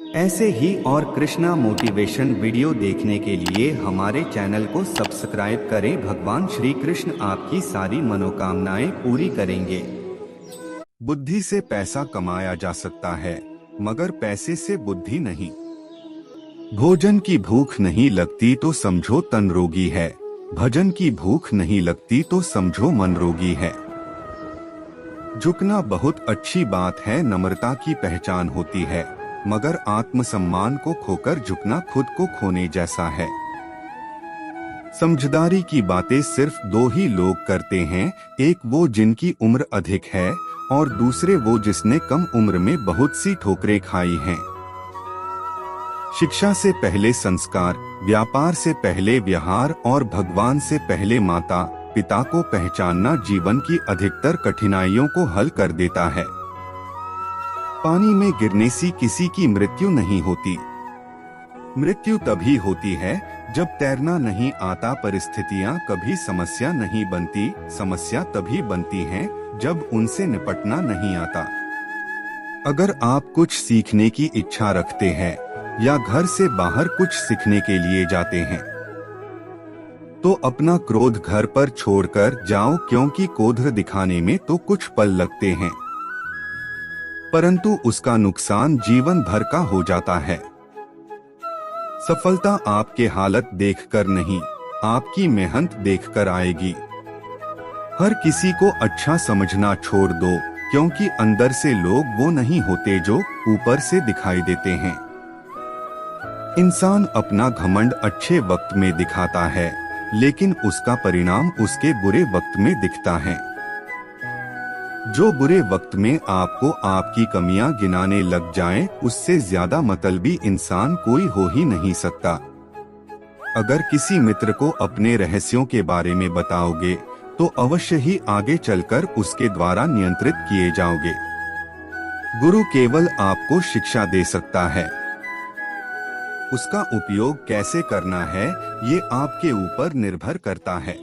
ऐसे ही और Krishna motivation video देखने के लिए हमारे चैनल को सब्सक्राइब करें। भगवान श्री कृष्ण आपकी सारी मनोकामनाएं पूरी करेंगे। बुद्धि से पैसा कमाया जा सकता है, मगर पैसे से बुद्धि नहीं। भोजन की भूख नहीं लगती तो समझो तन रोगी है, भजन की भूख नहीं लगती तो समझो मन रोगी है। झुकना बहुत अच्छी बात है, नम्रता की पहचान होती है, मगर आत्मसम्मान को खोकर झुकना खुद को खोने जैसा है। समझदारी की बातें सिर्फ दो ही लोग करते हैं, एक वो जिनकी उम्र अधिक है और दूसरे वो जिसने कम उम्र में बहुत सी ठोकरें खाई हैं। शिक्षा से पहले संस्कार, व्यापार से पहले व्यवहार और भगवान से पहले माता पिता को पहचानना जीवन की अधिकतर कठिनाइयों को हल कर देता है। पानी में गिरने से किसी की मृत्यु नहीं होती। मृत्यु तभी होती है जब तैरना नहीं आता। परिस्थितियां कभी समस्या नहीं बनती, समस्या तभी बनती हैं जब उनसे निपटना नहीं आता। अगर आप कुछ सीखने की इच्छा रखते हैं या घर से बाहर कुछ सीखने के लिए जाते हैं तो अपना क्रोध घर पर छोड़कर जाओ, क्योंकि क्रोध दिखाने में तो कुछ पल लगते हैं, परंतु उसका नुकसान जीवन भर का हो जाता है। सफलता आपके हालत देखकर नहीं, आपकी मेहनत देखकर आएगी। हर किसी को अच्छा समझना छोड़ दो, क्योंकि अंदर से लोग वो नहीं होते जो ऊपर से दिखाई देते हैं। इंसान अपना घमंड अच्छे वक्त में दिखाता है, लेकिन उसका परिणाम उसके बुरे वक्त में दिखता है। जो बुरे वक्त में आपको आपकी कमियां गिनाने लग जाएं, उससे ज्यादा मतलबी इंसान कोई हो ही नहीं सकता। अगर किसी मित्र को अपने रहस्यों के बारे में बताओगे तो अवश्य ही आगे चलकर उसके द्वारा नियंत्रित किए जाओगे। गुरु केवल आपको शिक्षा दे सकता है, उसका उपयोग कैसे करना है ये आपके ऊपर निर्भर करता है।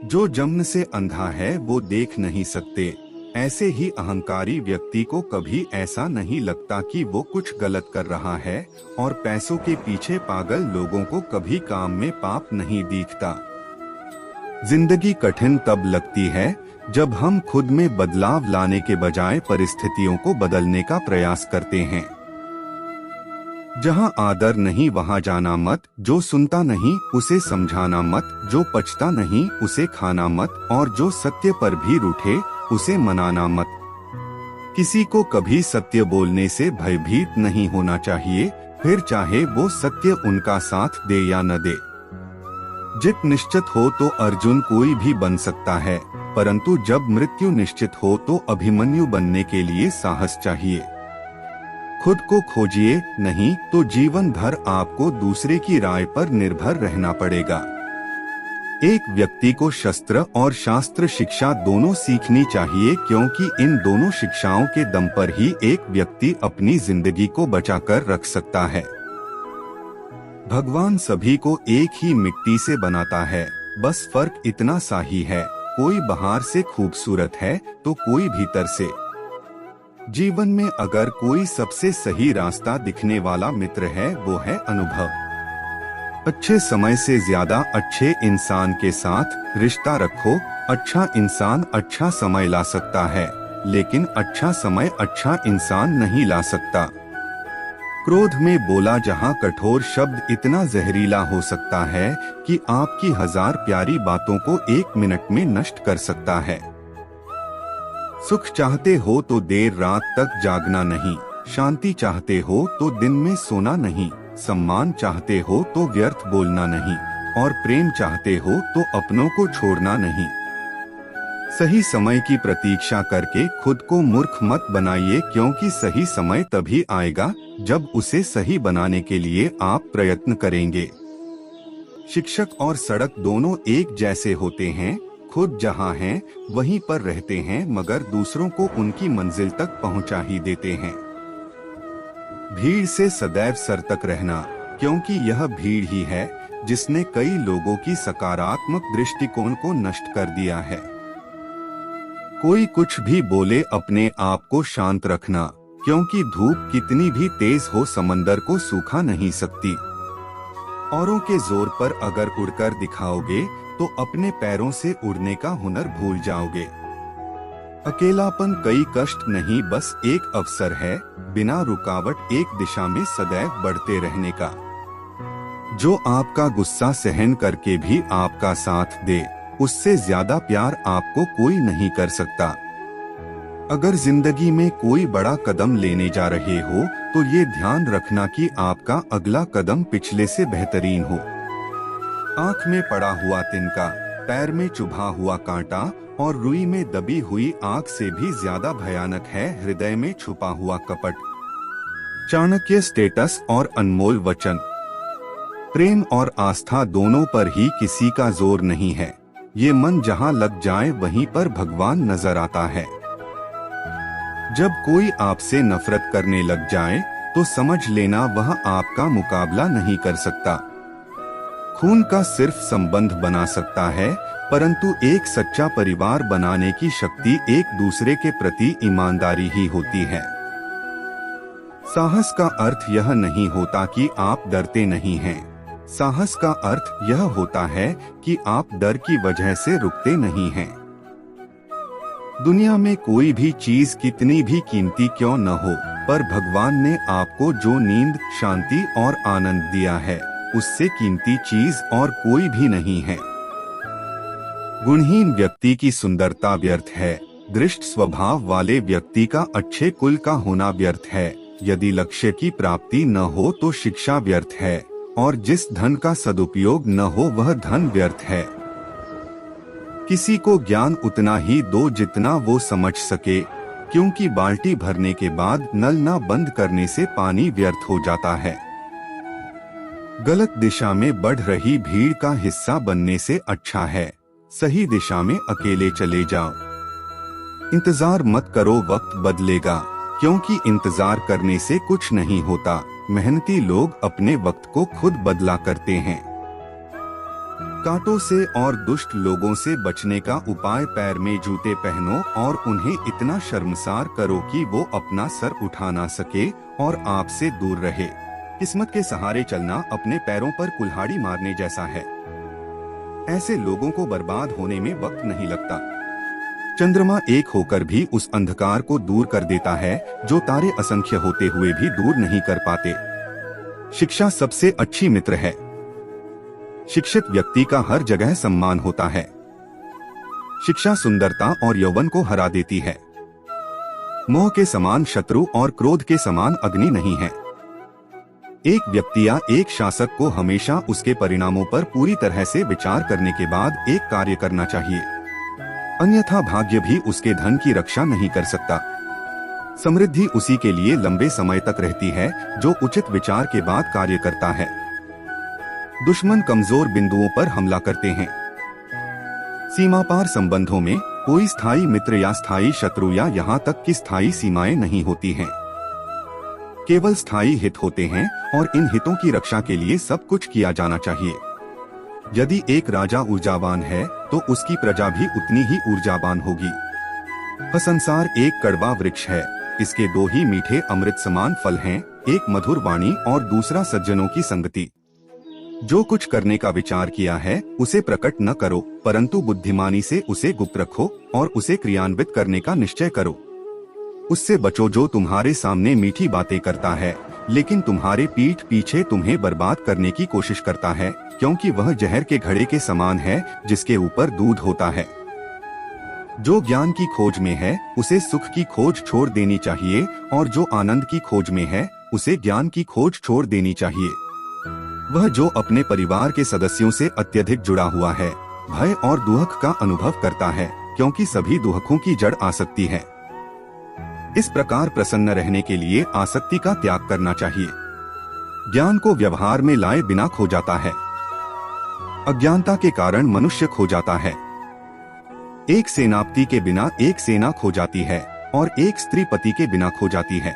जो जन्म से अंधा है वो देख नहीं सकते, ऐसे ही अहंकारी व्यक्ति को कभी ऐसा नहीं लगता कि वो कुछ गलत कर रहा है, और पैसों के पीछे पागल लोगों को कभी काम में पाप नहीं दिखता। जिंदगी कठिन तब लगती है जब हम खुद में बदलाव लाने के बजाय परिस्थितियों को बदलने का प्रयास करते हैं। जहाँ आदर नहीं वहाँ जाना मत, जो सुनता नहीं उसे समझाना मत, जो पचता नहीं उसे खाना मत, और जो सत्य पर भी रूठे उसे मनाना मत। किसी को कभी सत्य बोलने से भयभीत नहीं होना चाहिए, फिर चाहे वो सत्य उनका साथ दे या न दे। जित निश्चित हो तो अर्जुन कोई भी बन सकता है, परंतु जब मृत्यु निश्चित हो तो अभिमन्यु बनने के लिए साहस चाहिए। खुद को खोजिए, नहीं तो जीवन भर आपको दूसरे की राय पर निर्भर रहना पड़ेगा। एक व्यक्ति को शस्त्र और शास्त्र शिक्षा दोनों सीखनी चाहिए, क्योंकि इन दोनों शिक्षाओं के दम पर ही एक व्यक्ति अपनी जिंदगी को बचाकर रख सकता है। भगवान सभी को एक ही मिट्टी से बनाता है, बस फर्क इतना सा ही है, कोई बाहर से खूबसूरत है तो कोई भीतर से। जीवन में अगर कोई सबसे सही रास्ता दिखने वाला मित्र है वो है अनुभव। अच्छे समय से ज्यादा अच्छे इंसान के साथ रिश्ता रखो। अच्छा इंसान अच्छा समय ला सकता है, लेकिन अच्छा समय अच्छा इंसान नहीं ला सकता। क्रोध में बोला जहां कठोर शब्द इतना जहरीला हो सकता है कि आपकी 1000 प्यारी बातों को 1 मिनट में नष्ट कर सकता है। सुख चाहते हो तो देर रात तक जागना नहीं, शांति चाहते हो तो दिन में सोना नहीं, सम्मान चाहते हो तो व्यर्थ बोलना नहीं, और प्रेम चाहते हो तो अपनों को छोड़ना नहीं। सही समय की प्रतीक्षा करके खुद को मूर्ख मत बनाइए, क्योंकि सही समय तभी आएगा जब उसे सही बनाने के लिए आप प्रयत्न करेंगे। शिक्षक और सड़क दोनों एक जैसे होते हैं, खुद जहाँ हैं वहीं पर रहते हैं, मगर दूसरों को उनकी मंजिल तक पहुँचा ही देते हैं। भीड़ से सदैव सतर्क रहना, क्योंकि यह भीड़ ही है जिसने कई लोगों की सकारात्मक दृष्टिकोण को नष्ट कर दिया है। कोई कुछ भी बोले अपने आप को शांत रखना, क्योंकि धूप कितनी भी तेज हो समंदर को सूखा नहीं सकती। औरों के जोर पर अगर उड़कर दिखाओगे तो अपने पैरों से उड़ने का हुनर भूल जाओगे। अकेलापन कई कष्ट नहीं, बस एक अवसर है, बिना रुकावट एक दिशा में सदैव बढ़ते रहने का। जो आपका गुस्सा सहन करके भी आपका साथ दे, उससे ज्यादा प्यार आपको कोई नहीं कर सकता। अगर जिंदगी में कोई बड़ा कदम लेने जा रहे हो तो ये ध्यान रखना कि आपका अगला कदम पिछले से बेहतरीन हो। आंख में पड़ा हुआ तिनका, पैर में चुभा हुआ कांटा और रुई में दबी हुई आग से भी ज्यादा भयानक है हृदय में छुपा हुआ कपट। चाणक्य स्टेटस और अनमोल वचन। प्रेम और आस्था दोनों पर ही किसी का जोर नहीं है। ये मन जहाँ लग जाए वहीं पर भगवान नजर आता है। जब कोई आपसे नफरत करने लग जाए तो समझ लेना वह आपका मुकाबला नहीं कर सकता। खून का सिर्फ संबंध बना सकता है, परंतु एक सच्चा परिवार बनाने की शक्ति एक दूसरे के प्रति ईमानदारी ही होती है। साहस का अर्थ यह नहीं होता कि आप डरते नहीं हैं। साहस का अर्थ यह होता है कि आप डर की वजह से रुकते नहीं हैं। दुनिया में कोई भी चीज कितनी भी कीमती क्यों न हो, पर भगवान ने आपको जो नींद, शांति और आनंद दिया है, उससे कीमती चीज और कोई भी नहीं है। गुणहीन व्यक्ति की सुंदरता व्यर्थ है। दृष्ट स्वभाव वाले व्यक्ति का अच्छे कुल का होना व्यर्थ है। यदि लक्ष्य की प्राप्ति न हो तो शिक्षा व्यर्थ है, और जिस धन का सदुपयोग न हो वह धन व्यर्थ है। किसी को ज्ञान उतना ही दो जितना वो समझ सके, क्योंकि बाल्टी भरने के बाद नल न बंद करने से पानी व्यर्थ हो जाता है। गलत दिशा में बढ़ रही भीड़ का हिस्सा बनने से अच्छा है सही दिशा में अकेले चले जाओ। इंतजार मत करो, वक्त बदलेगा, क्योंकि इंतजार करने से कुछ नहीं होता। मेहनती लोग अपने वक्त को खुद बदला करते हैं। कांटों से और दुष्ट लोगों से बचने का उपाय पैर में जूते पहनो और उन्हें इतना शर्मसार करो कि वो अपना सर उठा ना सके और आपसे दूर रहे। किस्मत के सहारे चलना अपने पैरों पर कुल्हाड़ी मारने जैसा है। ऐसे लोगों को बर्बाद होने में वक्त नहीं लगता। चंद्रमा एक होकर भी उस अंधकार को दूर कर देता है जो तारे असंख्य होते हुए भी दूर नहीं कर पाते। शिक्षा सबसे अच्छी मित्र है। शिक्षित व्यक्ति का हर जगह सम्मान होता है। शिक्षा सुंदरता और यौवन को हरा देती है। मोह के समान शत्रु और क्रोध के समान अग्नि नहीं है। एक व्यक्ति या एक शासक को हमेशा उसके परिणामों पर पूरी तरह से विचार करने के बाद एक कार्य करना चाहिए, अन्यथा भाग्य भी उसके धन की रक्षा नहीं कर सकता। समृद्धि उसी के लिए लंबे समय तक रहती है जो उचित विचार के बाद कार्य करता है। दुश्मन कमजोर बिंदुओं पर हमला करते हैं। सीमा पार संबंधों में कोई स्थायी मित्र या स्थायी शत्रु या यहाँ तक कि स्थायी सीमाएं नहीं होती हैं। केवल स्थायी हित होते हैं और इन हितों की रक्षा के लिए सब कुछ किया जाना चाहिए। यदि एक राजा ऊर्जावान है तो उसकी प्रजा भी उतनी ही ऊर्जावान होगी। संसार एक कड़वा वृक्ष है, इसके दो ही मीठे अमृत समान फल हैं, एक मधुर वाणी और दूसरा सज्जनों की संगति। जो कुछ करने का विचार किया है उसे प्रकट न करो, परंतु बुद्धिमानी से उसे गुप्त रखो और उसे क्रियान्वित करने का निश्चय करो। उससे बचो जो तुम्हारे सामने मीठी बातें करता है लेकिन तुम्हारे पीठ पीछे तुम्हें बर्बाद करने की कोशिश करता है, क्योंकि वह जहर के घड़े के समान है जिसके ऊपर दूध होता है। जो ज्ञान की खोज में है उसे सुख की खोज छोड़ देनी चाहिए, और जो आनंद की खोज में है उसे ज्ञान की खोज छोड़ देनी चाहिए। वह जो अपने परिवार के सदस्यों से अत्यधिक जुड़ा हुआ है भय और दुख का अनुभव करता है, क्योंकि सभी दुखों की जड़ आसक्ति है। इस प्रकार प्रसन्न रहने के लिए आसक्ति का त्याग करना चाहिए। ज्ञान को व्यवहार में लाए बिना खो जाता है। अज्ञानता के कारण मनुष्य खो जाता है। एक सेनापति के बिना एक सेना खो जाती है और एक स्त्री पति के बिना खो जाती है।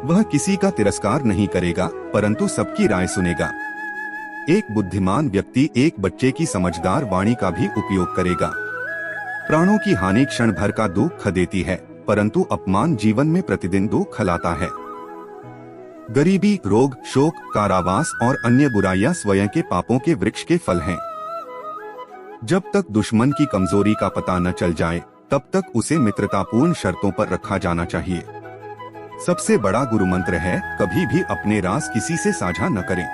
वह किसी का तिरस्कार नहीं करेगा, परंतु सबकी राय सुनेगा। एक बुद्धिमान व्यक्ति एक बच्चे की समझदार वाणी का भी उपयोग करेगा। प्राणों की हानि क्षण भर का दुख देती है, परंतु अपमान जीवन में प्रतिदिन दुख लाता है। गरीबी, रोग, शोक, कारावास और अन्य बुराइयां स्वयं के पापों के वृक्ष के फल हैं। जब तक दुश्मन की कमजोरी का पता न चल जाए तब तक उसे मित्रतापूर्ण शर्तों पर रखा जाना चाहिए। सबसे बड़ा गुरु मंत्र है, कभी भी अपने राज किसी से साझा न करें,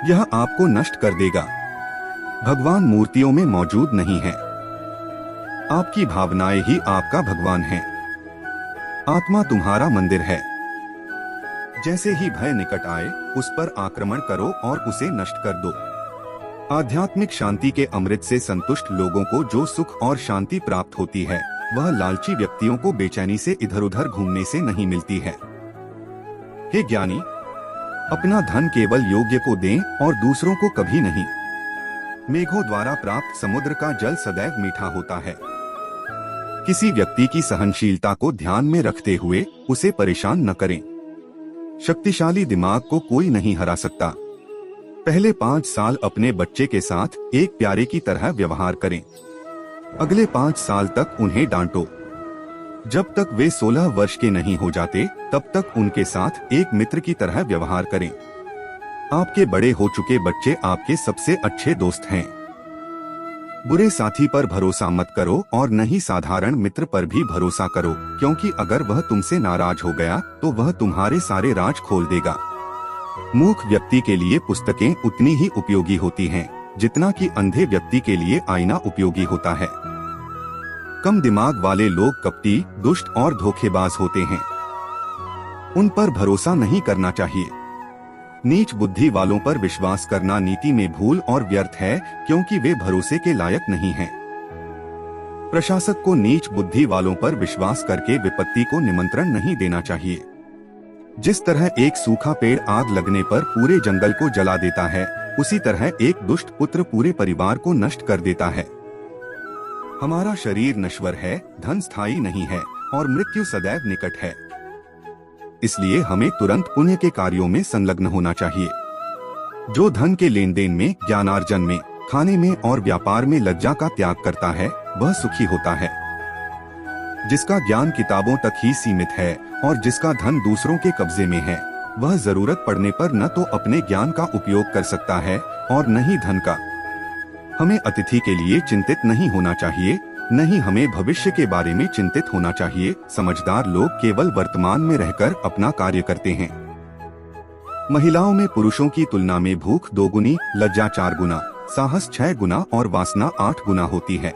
यह आपको नष्ट कर देगा। भगवान मूर्तियों में मौजूद नहीं है, आपकी भावनाएं ही आपका भगवान है। आत्मा तुम्हारा मंदिर है। जैसे ही भय निकट आए उस पर आक्रमण करो और उसे नष्ट कर दो। आध्यात्मिक शांति के अमृत से संतुष्ट लोगों को जो सुख और शांति प्राप्त होती है वह लालची व्यक्तियों को बेचैनी से इधर उधर घूमने से नहीं मिलती है। हे ज्ञानी, अपना धन केवल योग्य को दें और दूसरों को कभी नहीं। मेघों द्वारा प्राप्त समुद्र का जल सदैव मीठा होता है। किसी व्यक्ति की सहनशीलता को ध्यान में रखते हुए उसे परेशान न करें। शक्तिशाली दिमाग को कोई नहीं हरा सकता। पहले 5 साल अपने बच्चे के साथ एक प्यारे की तरह व्यवहार करें। अगले 5 साल तक उन्हें डांटो। जब तक वे 16 वर्ष के नहीं हो जाते तब तक उनके साथ एक मित्र की तरह व्यवहार करें। आपके बड़े हो चुके बच्चे आपके सबसे अच्छे दोस्त हैं। बुरे साथी पर भरोसा मत करो और न ही साधारण मित्र पर भी भरोसा करो, क्योंकि अगर वह तुमसे नाराज हो गया तो वह तुम्हारे सारे राज खोल देगा। मूर्ख व्यक्ति के लिए पुस्तकें उतनी ही उपयोगी होती हैं जितना कि अंधे व्यक्ति के लिए आईना उपयोगी होता है। कम दिमाग वाले लोग कपटी, दुष्ट और धोखेबाज होते हैं। उन पर भरोसा नहीं करना चाहिए। नीच बुद्धि वालों पर विश्वास करना नीति में भूल और व्यर्थ है, क्योंकि वे भरोसे के लायक नहीं हैं। प्रशासक को नीच बुद्धि वालों पर विश्वास करके विपत्ति को निमंत्रण नहीं देना चाहिए। जिस तरह एक सूखा पेड़ आग लगने पर पूरे जंगल को जला देता है, उसी तरह एक दुष्ट पुत्र पूरे परिवार को नष्ट कर देता है। हमारा शरीर नश्वर है, धन स्थायी नहीं है और मृत्यु सदैव निकट है। इसलिए हमें तुरंत पुण्य के कार्यों में संलग्न होना चाहिए। जो धन के लेन देन में, ज्ञानार्जन में, खाने में और व्यापार में लज्जा का त्याग करता है वह सुखी होता है। जिसका ज्ञान किताबों तक ही सीमित है और जिसका धन दूसरों के कब्जे में है, वह जरूरत पड़ने पर न तो अपने ज्ञान का उपयोग कर सकता है और न ही धन का। हमें अतिथि के लिए चिंतित नहीं होना चाहिए, न ही हमें भविष्य के बारे में चिंतित होना चाहिए। समझदार लोग केवल वर्तमान में रहकर अपना कार्य करते हैं। महिलाओं में पुरुषों की तुलना में भूख 2 गुनी, लज्जा 4 गुना, साहस 6 गुना और वासना 8 गुना होती है।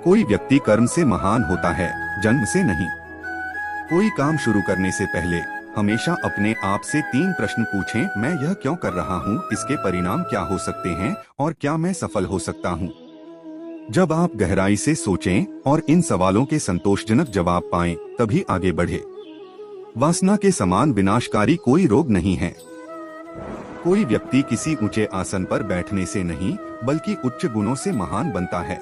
कोई व्यक्ति कर्म से महान होता है, जन्म से नहीं। कोई काम शुरू करने से पहले हमेशा अपने आप से 3 प्रश्न पूछें, मैं यह क्यों कर रहा हूँ, इसके परिणाम क्या हो सकते हैं और क्या मैं सफल हो सकता हूँ। जब आप गहराई से सोचें और इन सवालों के संतोषजनक जवाब पाएं, तभी आगे बढ़े। वासना के समान विनाशकारी कोई रोग नहीं है। कोई व्यक्ति किसी ऊंचे आसन पर बैठने से नहीं बल्कि उच्च गुणों से महान बनता है।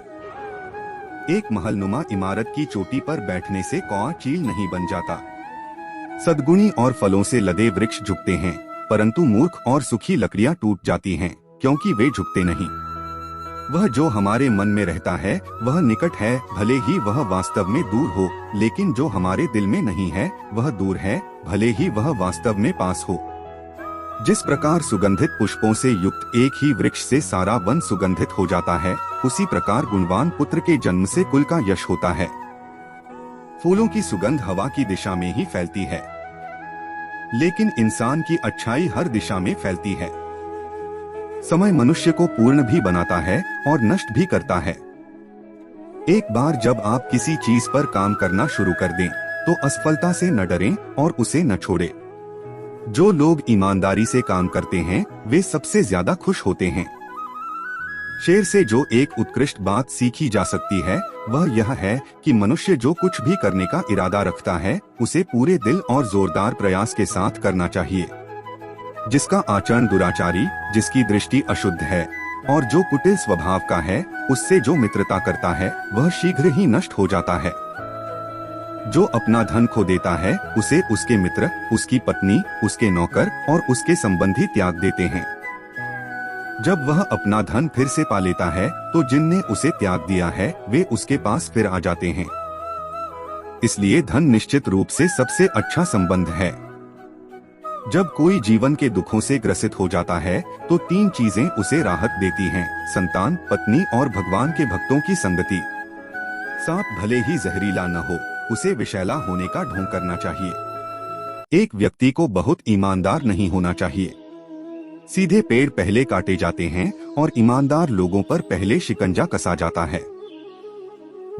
एक महलनुमा इमारत की चोटी पर बैठने से कौआ चील नहीं बन जाता। सद्गुणी और फलों से लदे वृक्ष झुकते हैं, परंतु मूर्ख और सुखी लकड़ियां टूट जाती हैं, क्योंकि वे झुकते नहीं। वह जो हमारे मन में रहता है वह निकट है, भले ही वह वास्तव में दूर हो, लेकिन जो हमारे दिल में नहीं है वह दूर है, भले ही वह वास्तव में पास हो। जिस प्रकार सुगंधित पुष्पों से युक्त एक ही वृक्ष से सारा वन सुगंधित हो जाता है, उसी प्रकार गुणवान पुत्र के जन्म से कुल का यश होता है। फूलों की सुगंध हवा की दिशा में ही फैलती है, लेकिन इंसान की अच्छाई हर दिशा में फैलती है। समय मनुष्य को पूर्ण भी बनाता है और नष्ट भी करता है। एक बार जब आप किसी चीज पर काम करना शुरू कर दें, तो असफलता से न डरें और उसे न छोड़ें। जो लोग ईमानदारी से काम करते हैं वे सबसे ज्यादा खुश होते हैं। शेर से जो एक उत्कृष्ट बात सीखी जा सकती है वह यह है कि मनुष्य जो कुछ भी करने का इरादा रखता है उसे पूरे दिल और जोरदार प्रयास के साथ करना चाहिए। जिसका आचरण दुराचारी, जिसकी दृष्टि अशुद्ध है और जो कुटिल स्वभाव का है, उससे जो मित्रता करता है वह शीघ्र ही नष्ट हो जाता है। जो अपना धन खो देता है उसे उसके मित्र, उसकी पत्नी, उसके नौकर और उसके संबंधी त्याग देते हैं। जब वह अपना धन फिर से पा लेता है तो जिनने उसे त्याग दिया है वे उसके पास फिर आ जाते हैं। इसलिए धन निश्चित रूप से सबसे अच्छा संबंध है। जब कोई जीवन के दुखों से ग्रसित हो जाता है तो 3 चीजें उसे राहत देती हैं: संतान, पत्नी और भगवान के भक्तों की संगति। सांप भले ही जहरीला न हो, उसे विषैला होने का ढोंग करना चाहिए। एक व्यक्ति को बहुत ईमानदार नहीं होना चाहिए। सीधे पेड़ पहले काटे जाते हैं और ईमानदार लोगों पर पहले शिकंजा कसा जाता है।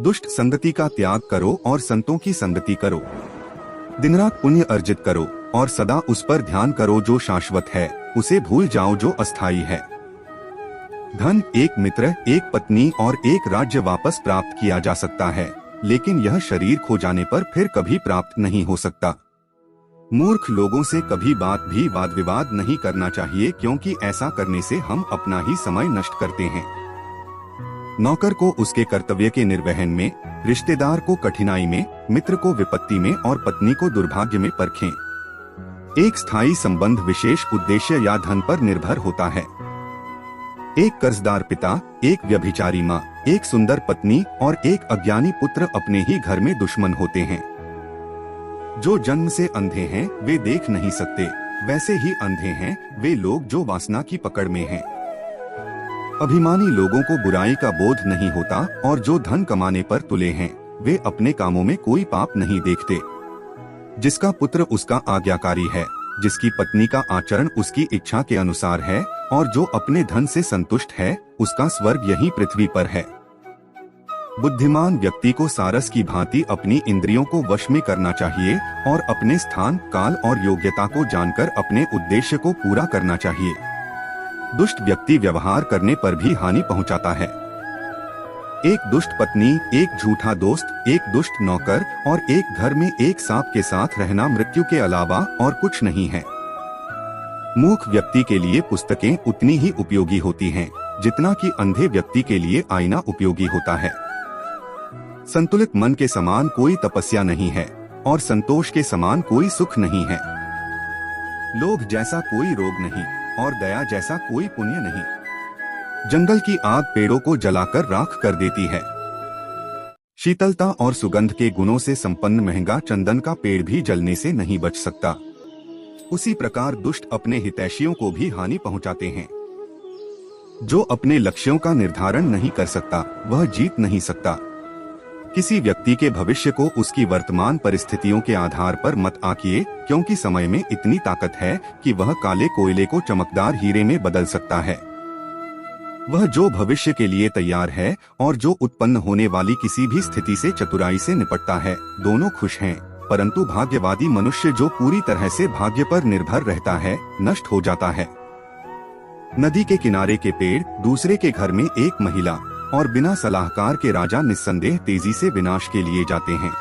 दुष्ट संगति का त्याग करो और संतों की संगति करो। दिन रात पुण्य अर्जित करो और सदा उस पर ध्यान करो जो शाश्वत है, उसे भूल जाओ जो अस्थायी है। धन, एक मित्र, एक पत्नी और एक राज्य वापस प्राप्त किया जा सकता है, लेकिन यह शरीर खो जाने पर फिर कभी प्राप्त नहीं हो सकता। मूर्ख लोगों से कभी भी वाद विवाद नहीं करना चाहिए, क्योंकि ऐसा करने से हम अपना ही समय नष्ट करते हैं। नौकर को उसके कर्तव्य के निर्वहन में, रिश्तेदार को कठिनाई में, मित्र को विपत्ति में और पत्नी को दुर्भाग्य में परखें। एक स्थायी संबंध विशेष उद्देश्य या धन पर निर्भर होता है। एक कर्जदार पिता, एक व्यभिचारी माँ, एक सुंदर पत्नी और एक अज्ञानी पुत्र अपने ही घर में दुश्मन होते हैं। जो जन्म से अंधे हैं वे देख नहीं सकते, वैसे ही अंधे हैं वे लोग जो वासना की पकड़ में हैं। अभिमानी लोगों को बुराई का बोध नहीं होता और जो धन कमाने पर तुले हैं वे अपने कामों में कोई पाप नहीं देखते। जिसका पुत्र उसका आज्ञाकारी है, जिसकी पत्नी का आचरण उसकी इच्छा के अनुसार है और जो अपने धन से संतुष्ट है, उसका स्वर्ग यही पृथ्वी पर है। बुद्धिमान व्यक्ति को सारस की भांति अपनी इंद्रियों को वश में करना चाहिए और अपने स्थान, काल और योग्यता को जानकर अपने उद्देश्य को पूरा करना चाहिए। दुष्ट व्यक्ति व्यवहार करने पर भी हानि पहुंचाता है। एक दुष्ट पत्नी, एक झूठा दोस्त, एक दुष्ट नौकर और एक घर में एक सांप के साथ रहना मृत्यु के अलावा और कुछ नहीं है। मूर्ख व्यक्ति के लिए पुस्तकें उतनी ही उपयोगी होती हैं जितना कि अंधे व्यक्ति के लिए आईना उपयोगी होता है। संतुलित मन के समान कोई तपस्या नहीं है और संतोष के समान कोई सुख नहीं है। लोभ जैसा कोई रोग नहीं और दया जैसा कोई पुण्य नहीं। जंगल की आग पेड़ों को जलाकर राख कर देती है। शीतलता और सुगंध के गुणों से संपन्न महंगा चंदन का पेड़ भी जलने से नहीं बच सकता। उसी प्रकार दुष्ट अपने हितैषियों को भी हानि पहुंचाते हैं। जो अपने लक्ष्यों का निर्धारण नहीं कर सकता वह जीत नहीं सकता। किसी व्यक्ति के भविष्य को उसकी वर्तमान परिस्थितियों के आधार पर मत आंकिए, क्योंकि समय में इतनी ताकत है कि वह काले कोयले को चमकदार हीरे में बदल सकता है। वह जो भविष्य के लिए तैयार है और जो उत्पन्न होने वाली किसी भी स्थिति से चतुराई से निपटता है, दोनों खुश हैं। परंतु भाग्यवादी मनुष्य जो पूरी तरह से भाग्य पर निर्भर रहता है, नष्ट हो जाता है। नदी के किनारे के पेड़, दूसरे के घर में एक महिला और बिना सलाहकार के राजा निस्संदेह तेजी से विनाश के लिए जाते हैं।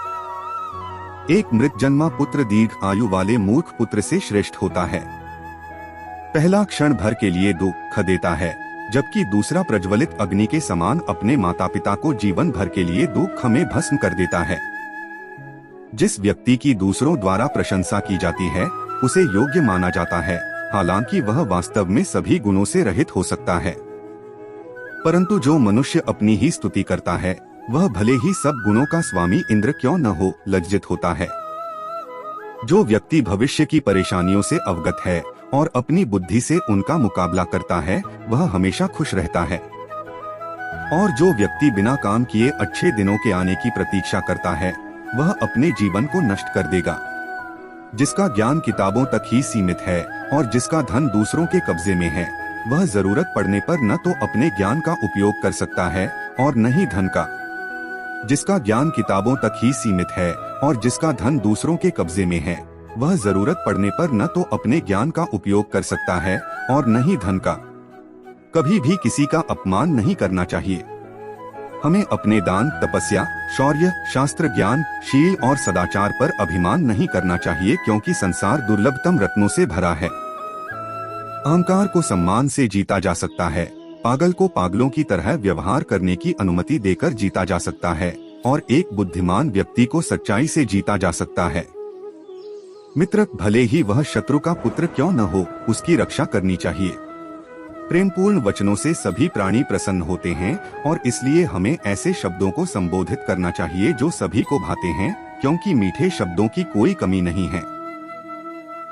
एक मृत जन्मा पुत्र दीर्घ आयु वाले मूर्ख पुत्र से श्रेष्ठ होता है। पहला क्षण भर के लिए दुख देता है, जबकि दूसरा प्रज्वलित अग्नि के समान अपने माता पिता को जीवन भर के लिए दुख में भस्म कर देता है। जिस व्यक्ति की दूसरों द्वारा प्रशंसा की जाती है उसे योग्य माना जाता है, हालांकि वह वास्तव में सभी गुणों से रहित हो सकता है। परंतु जो मनुष्य अपनी ही स्तुति करता है वह भले ही सब गुणों का स्वामी इंद्र क्यों न हो, लज्जित होता है। जो व्यक्ति भविष्य की परेशानियों से अवगत है और अपनी बुद्धि से उनका मुकाबला करता है वह हमेशा खुश रहता है। और जो व्यक्ति बिना काम किए अच्छे दिनों के आने की प्रतीक्षा करता है वह अपने जीवन को नष्ट कर देगा। जिसका ज्ञान किताबों तक ही सीमित है और जिसका धन दूसरों के कब्जे में है, वह जरूरत पड़ने पर न तो अपने ज्ञान का उपयोग कर सकता है और न ही धन का। जिसका ज्ञान किताबों तक ही सीमित है और जिसका धन दूसरों के कब्जे में है, वह जरूरत पड़ने पर न तो अपने ज्ञान का उपयोग कर सकता है और न ही धन का। कभी भी किसी का अपमान नहीं करना चाहिए। हमें अपने दान, तपस्या, शौर्य, शास्त्र ज्ञान, शील और सदाचार पर अभिमान नहीं करना चाहिए, क्योंकि संसार दुर्लभतम रत्नों से भरा है। अहंकार को सम्मान से जीता जा सकता है, पागल को पागलों की तरह व्यवहार करने की अनुमति देकर जीता जा सकता है और एक बुद्धिमान व्यक्ति को सच्चाई से जीता जा सकता है। मित्र भले ही वह शत्रु का पुत्र क्यों न हो, उसकी रक्षा करनी चाहिए। प्रेमपूर्ण वचनों से सभी प्राणी प्रसन्न होते हैं और इसलिए हमें ऐसे शब्दों को संबोधित करना चाहिए जो सभी को भाते हैं, क्योंकि मीठे शब्दों की कोई कमी नहीं है।